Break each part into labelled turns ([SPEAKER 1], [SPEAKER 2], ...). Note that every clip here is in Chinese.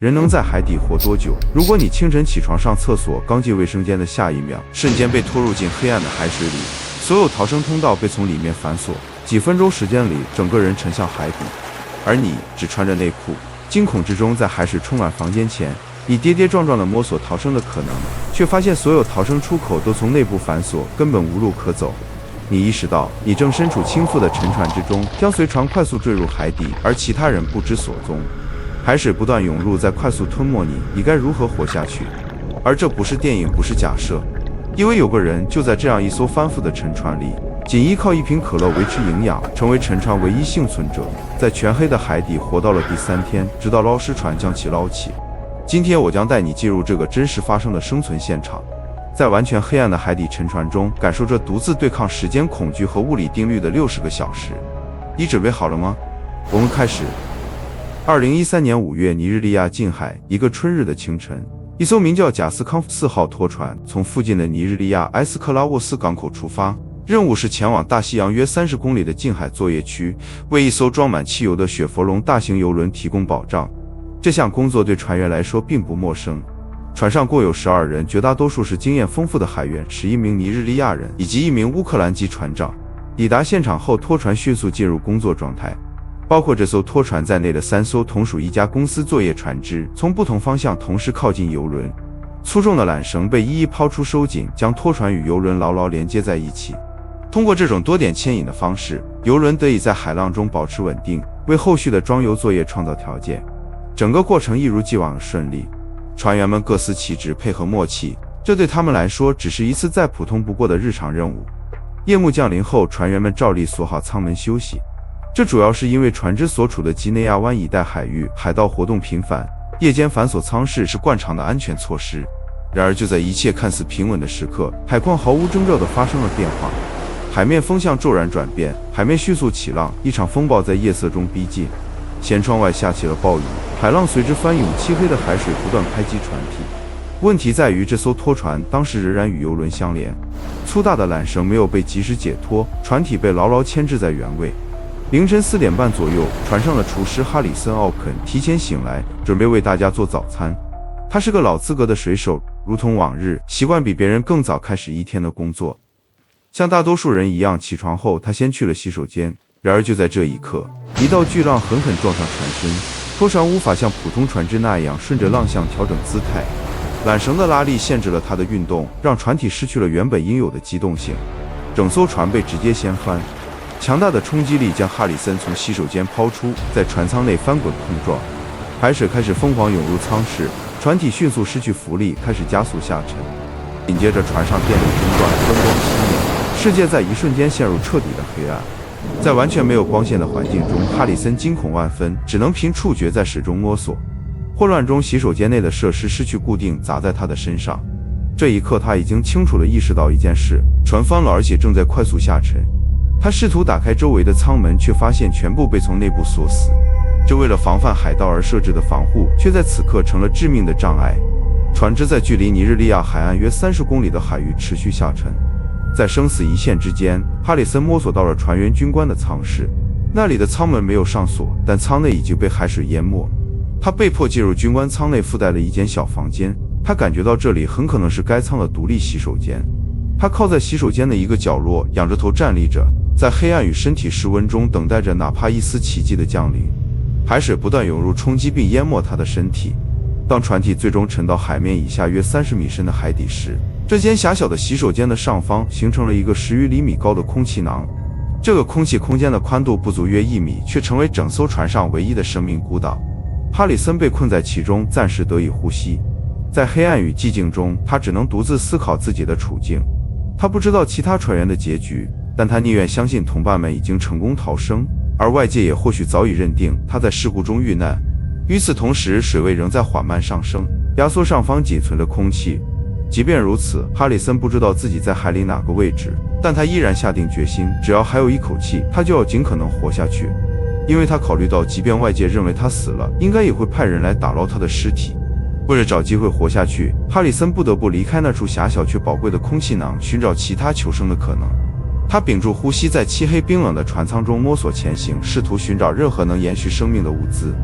[SPEAKER 1] 人能在海底活多久？如果你清晨起床上厕所，刚进卫生间的下一秒，瞬间被拖入进黑暗的海水里，所有逃生通道被从里面反锁，几分钟时间里，整个人沉向海底，而你只穿着内裤，惊恐之中，在海水充满房间前，你跌跌撞撞地摸索逃生的可能，却发现所有逃生出口都从内部反锁，根本无路可走。你意识到，你正身处倾覆的沉船之中，将随船快速坠入海底，而其他人不知所踪。海水不断涌入，在快速吞没你，你该如何活下去？而这不是电影，不是假设，因为有个人就在这样一艘翻覆的沉船里，仅依靠一瓶可乐维持营养，成为沉船唯一幸存者，在全黑的海底活到了第3天，直到捞尸船将其捞起。今天我将带你进入这个真实发生的生存现场，在完全黑暗的海底沉船中，感受着独自对抗时间恐惧和物理定律的60个小时。你准备好了吗？我们开始。2013年5月，尼日利亚近海，一个春日的清晨，一艘名叫贾斯康夫4号拖船从附近的尼日利亚埃斯克拉沃斯港口出发，任务是前往大西洋约30公里的近海作业区，为一艘装满汽油的雪佛龙大型邮轮提供保障。这项工作对船员来说并不陌生，船上共有12人，绝大多数是经验丰富的海员，11名尼日利亚人以及1名乌克兰籍船长。抵达现场后，拖船迅速进入工作状态。包括这艘拖船在内的3艘同属一家公司作业船只，从不同方向同时靠近邮轮。粗重的缆绳被一一抛出收紧，将拖船与邮轮牢牢连接在一起。通过这种多点牵引的方式，邮轮得以在海浪中保持稳定，为后续的装油作业创造条件。整个过程一如既往的顺利，船员们各司其职，配合默契，这对他们来说只是一次再普通不过的日常任务。夜幕降临后，船员们照例锁好舱门休息。这主要是因为船只所处的吉内亚湾一带海域海盗活动频繁，夜间反锁舱室是惯常的安全措施。然而就在一切看似平稳的时刻，海况毫无征兆地发生了变化，海面风向骤然转变，海面迅速起浪，一场风暴在夜色中逼近。舷窗外下起了暴雨，海浪随之翻涌，漆黑的海水不断拍击船体。问题在于这艘拖船当时仍然与邮轮相连，粗大的缆绳没有被及时解脱，船体被牢牢牵制在原位。凌晨4点半左右，船上的厨师哈里森·奥肯提前醒来，准备为大家做早餐。他是个老资格的水手，如同往日，习惯比别人更早开始一天的工作。像大多数人一样，起床后他先去了洗手间。然而就在这一刻，一道巨浪狠狠撞上船身，拖船无法像普通船只那样顺着浪向调整姿态，缆绳的拉力限制了它的运动，让船体失去了原本应有的机动性，整艘船被直接掀翻。强大的冲击力将哈里森从洗手间抛出，在船舱内翻滚碰撞，海水开始疯狂涌入舱室，船体迅速失去浮力，开始加速下沉。紧接着，船上电力中断，灯光熄灭，世界在一瞬间陷入彻底的黑暗。在完全没有光线的环境中，哈里森惊恐万分，只能凭触觉在水中摸索。混乱中，洗手间内的设施失去固定，砸在他的身上。这一刻，他已经清楚地意识到一件事：船翻了，而且正在快速下沉。他试图打开周围的舱门，却发现全部被从内部锁死。这为了防范海盗而设置的防护，却在此刻成了致命的障碍。船只在距离尼日利亚海岸约30公里的海域持续下沉。在生死一线之间，哈里森摸索到了船员军官的舱室，那里的舱门没有上锁，但舱内已经被海水淹没。他被迫进入军官舱内附带了一间小房间，他感觉到这里很可能是该舱的独立洗手间。他靠在洗手间的一个角落，仰着头站立着，在黑暗与身体室温中等待着哪怕一丝奇迹的降临。海水不断涌入，冲击并淹没他的身体。当船体最终沉到海面以下约30米深的海底时，这间狭小的洗手间的上方形成了一个10余厘米高的空气囊。这个空气空间的宽度不足约1米，却成为整艘船上唯一的生命孤岛。哈里森被困在其中，暂时得以呼吸。在黑暗与寂静中，他只能独自思考自己的处境。他不知道其他船员的结局，但他宁愿相信同伴们已经成功逃生，而外界也或许早已认定他在事故中遇难。与此同时，水位仍在缓慢上升，压缩上方仅存的空气。即便如此，哈里森不知道自己在海里哪个位置，但他依然下定决心，只要还有一口气，他就要尽可能活下去。因为他考虑到，即便外界认为他死了，应该也会派人来打捞他的尸体。为了找机会活下去，哈里森不得不离开那处狭小却宝贵的空气囊，寻找其他求生的可能。他屏住呼吸，在漆黑冰冷的船舱中摸索前行，试图寻找任何能延续生命的物资。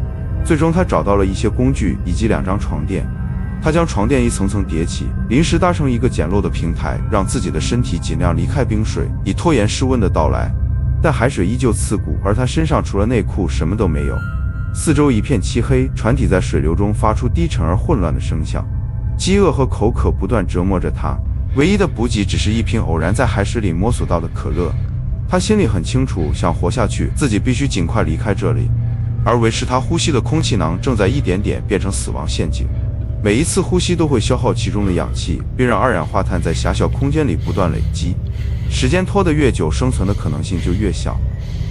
[SPEAKER 1] 最终他找到了一些工具以及2张床垫。他将床垫一层层叠起，临时搭成一个简陋的平台，让自己的身体尽量离开冰水，以拖延室温的到来。但海水依旧刺骨，而他身上除了内裤什么都没有。四周一片漆黑，船体在水流中发出低沉而混乱的声响。饥饿和口渴不断折磨着他，唯一的补给只是一瓶偶然在海水里摸索到的可乐。他心里很清楚，想活下去，自己必须尽快离开这里。而维持他呼吸的空气囊正在一点点变成死亡陷阱。每一次呼吸都会消耗其中的氧气，并让二氧化碳在狭小空间里不断累积。时间拖得越久，生存的可能性就越小。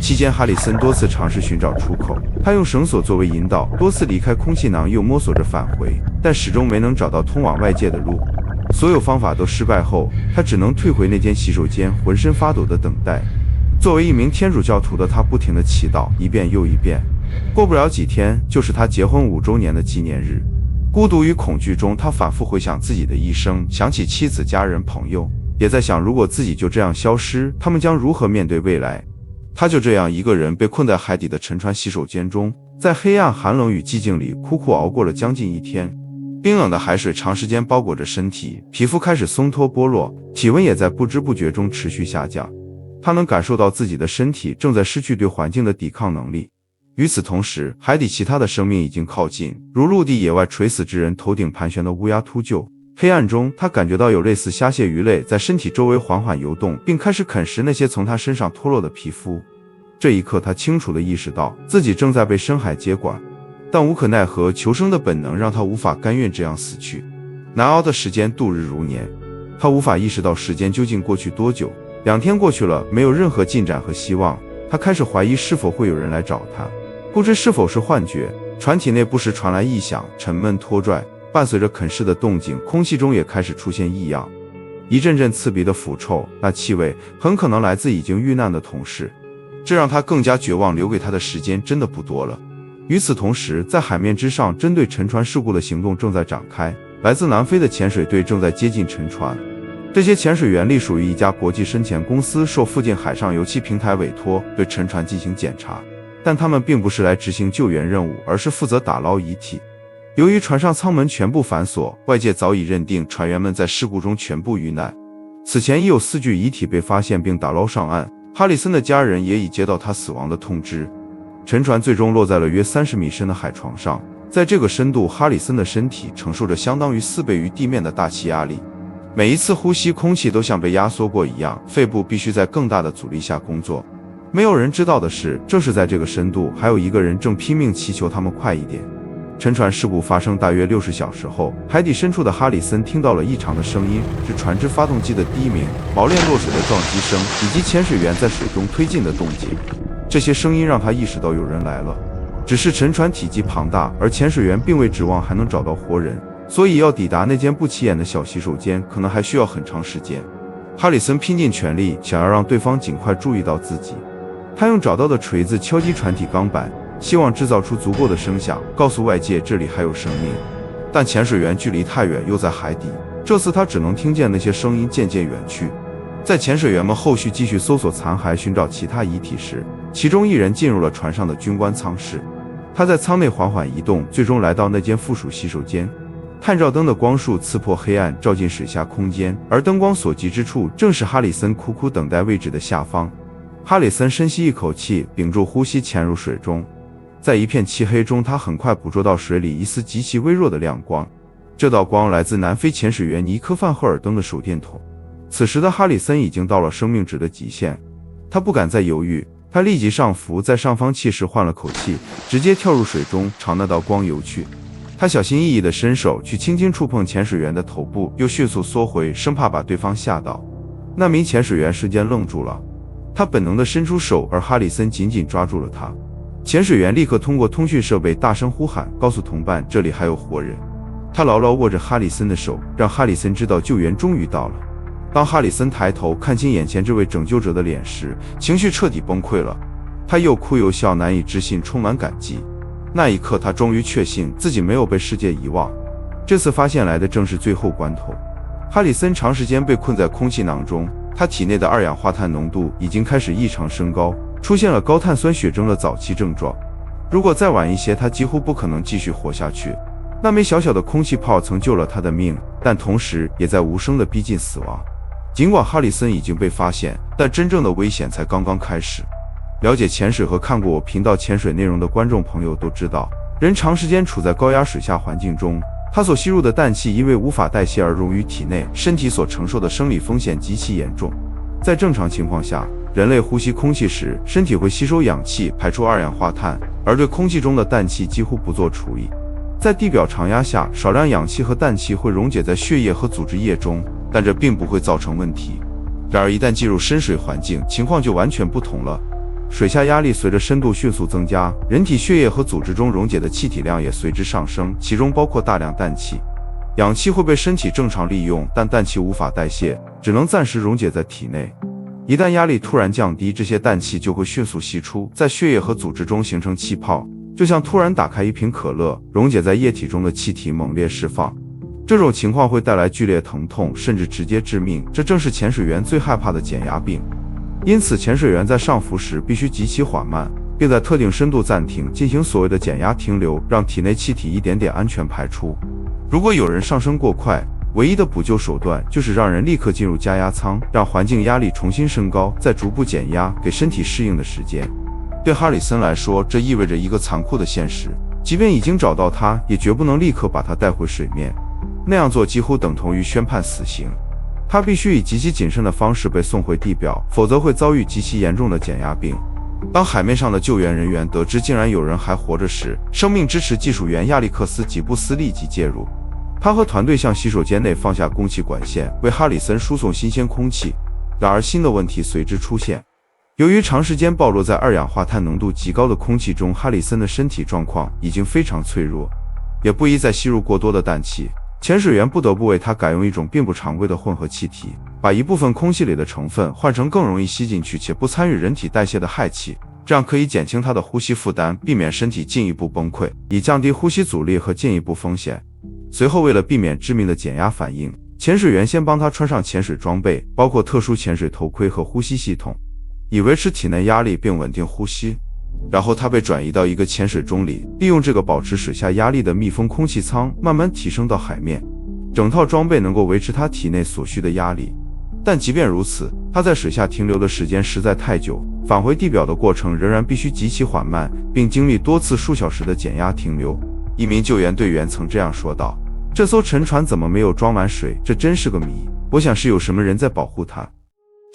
[SPEAKER 1] 期间，哈里森多次尝试寻找出口，他用绳索作为引导，多次离开空气囊，又摸索着返回，但始终没能找到通往外界的路。所有方法都失败后，他只能退回那间洗手间，浑身发抖的等待。作为一名天主教徒的他，不停地祈祷，一遍又一遍。过不了几天，就是他结婚5周年的纪念日。孤独与恐惧中，他反复回想自己的一生，想起妻子、家人、朋友，也在想，如果自己就这样消失，他们将如何面对未来？他就这样一个人被困在海底的沉船洗手间中，在黑暗、寒冷与寂静里苦苦熬过了将近1天。冰冷的海水长时间包裹着身体，皮肤开始松脱剥落，体温也在不知不觉中持续下降。他能感受到自己的身体正在失去对环境的抵抗能力。与此同时，海底其他的生命已经靠近，如陆地野外垂死之人头顶盘旋的乌鸦秃鹫。黑暗中，他感觉到有类似虾蟹鱼类在身体周围缓缓游动，并开始啃食那些从他身上脱落的皮肤。这一刻，他清楚地意识到自己正在被深海接管，但无可奈何，求生的本能让他无法甘愿这样死去。难熬的时间度日如年，他无法意识到时间究竟过去多久。2天过去了，没有任何进展和希望，他开始怀疑是否会有人来找他。不知是否是幻觉，船体内不时传来异响，沉闷拖拽，伴随着啃噬的动静，空气中也开始出现异样，一阵阵刺鼻的腐臭，那气味很可能来自已经遇难的同事，这让他更加绝望，留给他的时间真的不多了。与此同时，在海面之上，针对沉船事故的行动正在展开，来自南非的潜水队正在接近沉船。这些潜水员隶属于一家国际深潜公司，受附近海上油气平台委托，对沉船进行检查。但他们并不是来执行救援任务，而是负责打捞遗体。由于船上舱门全部反锁，外界早已认定船员们在事故中全部遇难。此前已有4具遗体被发现并打捞上岸，哈里森的家人也已接到他死亡的通知。沉船最终落在了约30米深的海床上，在这个深度，哈里森的身体承受着相当于4倍于地面的大气压力。每一次呼吸，空气都像被压缩过一样，肺部必须在更大的阻力下工作。没有人知道的是，正是在这个深度，还有一个人正拼命祈求他们快一点。沉船事故发生大约60小时后，海底深处的哈里森听到了异常的声音，是船只发动机的低鸣、锚链落水的撞击声，以及潜水员在水中推进的动静。这些声音让他意识到有人来了，只是沉船体积庞大，而潜水员并未指望还能找到活人，所以要抵达那间不起眼的小洗手间，可能还需要很长时间。哈里森拼尽全力，想要让对方尽快注意到自己。他用找到的锤子敲击船体钢板，希望制造出足够的声响，告诉外界这里还有生命。但潜水员距离太远，又在海底，这次他只能听见那些声音渐渐远去。在潜水员们后续继续搜索残骸，寻找其他遗体时，其中一人进入了船上的军官舱室。他在舱内缓缓移动，最终来到那间附属洗手间。探照灯的光束刺破黑暗，照进水下空间，而灯光所及之处，正是哈里森苦苦等待位置的下方。哈里森深吸一口气，屏住呼吸潜入水中。在一片漆黑中，他很快捕捉到水里一丝极其微弱的亮光。这道光来自南非潜水员尼科范赫尔登的手电筒。此时的哈里森已经到了生命值的极限，他不敢再犹豫，他立即上浮，在上方气时换了口气，直接跳入水中，朝那道光游去。他小心翼翼地伸手去轻轻触碰潜水员的头部，又迅速缩回，生怕把对方吓到。那名潜水员瞬间愣住了，他本能地伸出手，而哈里森紧紧抓住了他。潜水员立刻通过通讯设备大声呼喊，告诉同伴这里还有活人。他牢牢握着哈里森的手，让哈里森知道救援终于到了。当哈里森抬头看清眼前这位拯救者的脸时，情绪彻底崩溃了。他又哭又笑，难以置信，充满感激。那一刻，他终于确信自己没有被世界遗忘。这次发现来的正是最后关头。哈里森长时间被困在空气囊中，他体内的二氧化碳浓度已经开始异常升高，出现了高碳酸血症的早期症状。如果再晚一些，他几乎不可能继续活下去。那枚小小的空气泡曾救了他的命，但同时也在无声地逼近死亡。尽管哈里森已经被发现，但真正的危险才刚刚开始。了解潜水和看过我频道潜水内容的观众朋友都知道，人长时间处在高压水下环境中，他所吸入的氮气因为无法代谢而溶于体内，身体所承受的生理风险极其严重。在正常情况下，人类呼吸空气时，身体会吸收氧气，排出二氧化碳，而对空气中的氮气几乎不做处理。在地表常压下，少量氧气和氮气会溶解在血液和组织液中，但这并不会造成问题。然而一旦进入深水环境，情况就完全不同了。水下压力随着深度迅速增加，人体血液和组织中溶解的气体量也随之上升，其中包括大量氮气。氧气会被身体正常利用，但氮气无法代谢，只能暂时溶解在体内。一旦压力突然降低，这些氮气就会迅速析出，在血液和组织中形成气泡，就像突然打开一瓶可乐，溶解在液体中的气体猛烈释放。这种情况会带来剧烈疼痛，甚至直接致命，这正是潜水员最害怕的减压病。因此，潜水员在上浮时必须极其缓慢，并在特定深度暂停，进行所谓的减压停留，让体内气体一点点安全排出。如果有人上升过快，唯一的补救手段就是让人立刻进入加压舱，让环境压力重新升高，再逐步减压，给身体适应的时间。对哈里森来说，这意味着一个残酷的现实，即便已经找到他，也绝不能立刻把他带回水面，那样做几乎等同于宣判死刑。他必须以极其谨慎的方式被送回地表，否则会遭遇极其严重的减压病。当海面上的救援人员得知竟然有人还活着时，生命支持技术员亚历克斯·吉布斯立即介入。他和团队向洗手间内放下供气管线，为哈里森输送新鲜空气。然而新的问题随之出现。由于长时间暴露在二氧化碳浓度极高的空气中，哈里森的身体状况已经非常脆弱，也不宜再吸入过多的氮气。潜水员不得不为他改用一种并不常规的混合气体，把一部分空气里的成分换成更容易吸进去且不参与人体代谢的氦气，这样可以减轻他的呼吸负担，避免身体进一步崩溃，以降低呼吸阻力和进一步风险。随后，为了避免致命的减压反应，潜水员先帮他穿上潜水装备，包括特殊潜水头盔和呼吸系统，以维持体内压力并稳定呼吸。然后他被转移到一个潜水钟里，利用这个保持水下压力的密封空气舱慢慢提升到海面。整套装备能够维持他体内所需的压力，但即便如此，他在水下停留的时间实在太久，返回地表的过程仍然必须极其缓慢，并经历多次数小时的减压停留。一名救援队员曾这样说道：“这艘沉船怎么没有装满水？这真是个谜。我想是有什么人在保护它。”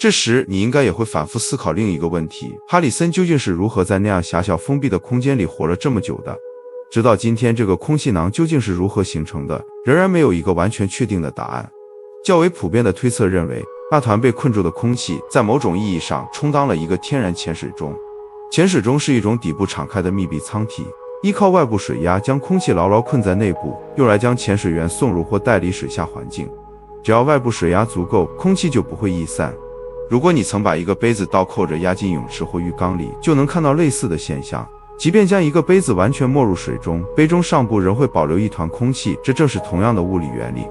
[SPEAKER 1] 这时你应该也会反复思考另一个问题：哈里森究竟是如何在那样狭小封闭的空间里活了这么久的？直到今天，这个空气囊究竟是如何形成的，仍然没有一个完全确定的答案。较为普遍的推测认为，那团被困住的空气在某种意义上充当了一个天然潜水钟。潜水钟是一种底部敞开的密闭舱体，依靠外部水压将空气牢牢困在内部，用来将潜水员送入或带离水下环境。只要外部水压足够，空气就不会逸散。如果你曾把一个杯子倒扣着压进泳池或浴缸里，就能看到类似的现象。即便将一个杯子完全没入水中，杯中上部仍会保留一团空气，这正是同样的物理原理。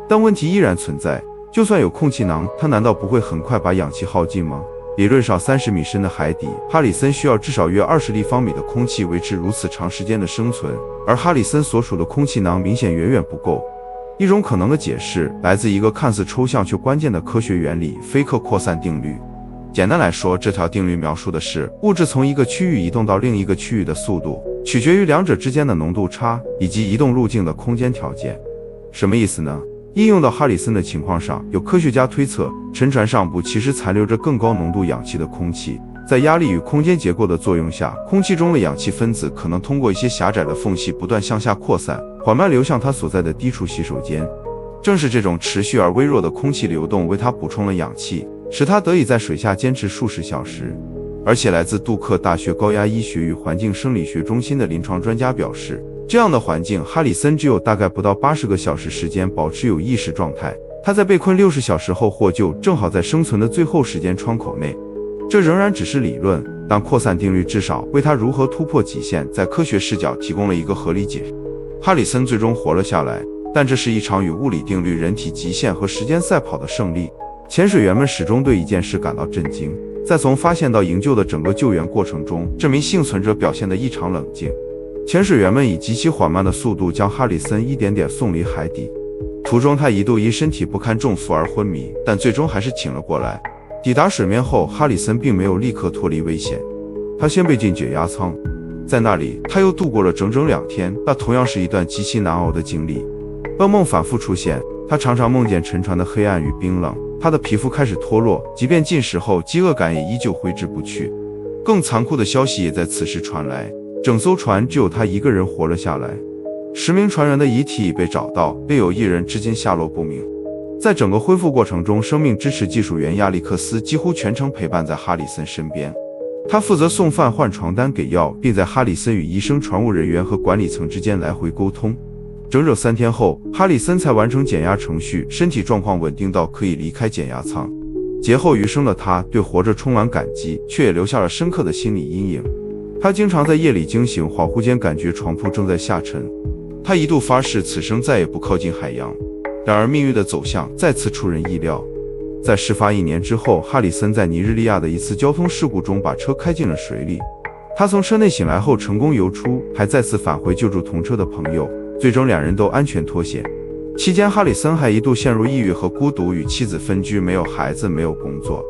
[SPEAKER 1] 但问题依然存在，就算有空气囊，它难道不会很快把氧气耗尽吗？理论上30米深的海底，哈里森需要至少约20立方米的空气维持如此长时间的生存，而哈里森所属的空气囊明显远远不够。一种可能的解释来自一个看似抽象却关键的科学原理——菲克扩散定律。简单来说，这条定律描述的是物质从一个区域移动到另一个区域的速度，取决于两者之间的浓度差以及移动路径的空间条件。什么意思呢？应用到哈里森的情况上，有科学家推测，沉船上部其实残留着更高浓度氧气的空气，在压力与空间结构的作用下，空气中的氧气分子可能通过一些狭窄的缝隙不断向下扩散，缓慢流向它所在的低处洗手间。正是这种持续而微弱的空气流动为它补充了氧气，使它得以在水下坚持数十小时。而且来自杜克大学高压医学与环境生理学中心的临床专家表示，这样的环境，哈里森只有大概不到80个小时时间保持有意识状态。他在被困60小时后获救，正好在生存的最后时间窗口内。这仍然只是理论，但扩散定律至少为他如何突破极限，在科学视角提供了一个合理解释。哈里森最终活了下来，但这是一场与物理定律、人体极限和时间赛跑的胜利。潜水员们始终对一件事感到震惊，在从发现到营救的整个救援过程中，这名幸存者表现得异常冷静。潜水员们以极其缓慢的速度将哈里森一点点送离海底，途中他一度因身体不堪重负而昏迷，但最终还是挺了过来。抵达水面后，哈里森并没有立刻脱离危险，他先被进解压舱，在那里他又度过了整整2天，那同样是一段极其难熬的经历。噩梦反复出现，他常常梦见沉船的黑暗与冰冷，他的皮肤开始脱落，即便进食后，饥饿感也依旧挥之不去。更残酷的消息也在此时传来，整艘船只有他一个人活了下来。10名船员的遗体已被找到，另有1人至今下落不明。在整个恢复过程中，生命支持技术员亚历克斯几乎全程陪伴在哈里森身边，他负责送饭、换床单、给药，并在哈里森与医生、船务人员和管理层之间来回沟通。整整3天后，哈里森才完成减压程序，身体状况稳定到可以离开减压舱。劫后余生的他对活着充满感激，却也留下了深刻的心理阴影。他经常在夜里惊醒，恍惚间感觉床铺正在下沉。他一度发誓此生再也不靠近海洋，然而命运的走向再次出人意料。在事发1年之后，哈里森在尼日利亚的一次交通事故中把车开进了水里。他从车内醒来后成功游出，还再次返回救助同车的朋友，最终2人都安全脱险。期间，哈里森还一度陷入抑郁和孤独，与妻子分居，没有孩子，没有工作。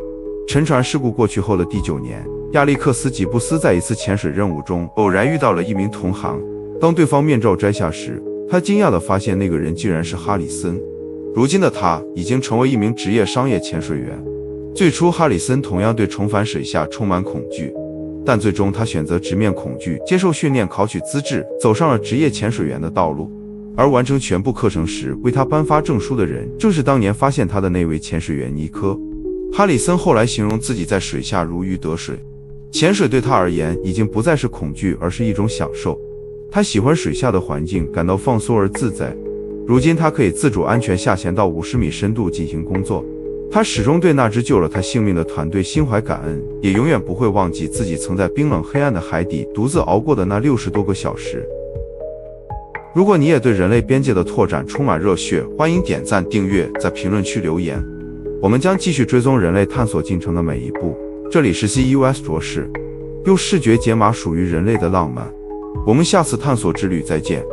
[SPEAKER 1] 沉船事故过去后的第9年，亚历克斯·吉布斯在一次潜水任务中偶然遇到了一名同行。当对方面罩摘下时，他惊讶地发现那个人竟然是哈里森。如今的他已经成为一名职业商业潜水员。最初，哈里森同样对重返水下充满恐惧，但最终他选择直面恐惧，接受训练，考取资质，走上了职业潜水员的道路。而完成全部课程时为他颁发证书的人，正是当年发现他的那位潜水员尼科。哈里森后来形容自己在水下如鱼得水，潜水对他而言已经不再是恐惧，而是一种享受。他喜欢水下的环境，感到放松而自在。如今他可以自主安全下潜到50米深度进行工作。他始终对那支救了他性命的团队心怀感恩，也永远不会忘记自己曾在冰冷黑暗的海底独自熬过的那60多个小时。如果你也对人类边界的拓展充满热血，欢迎点赞、订阅，在评论区留言。我们将继续追踪人类探索进程的每一步。这里是 CUS 卓氏，用视觉解码属于人类的浪漫。我们下次探索之旅再见。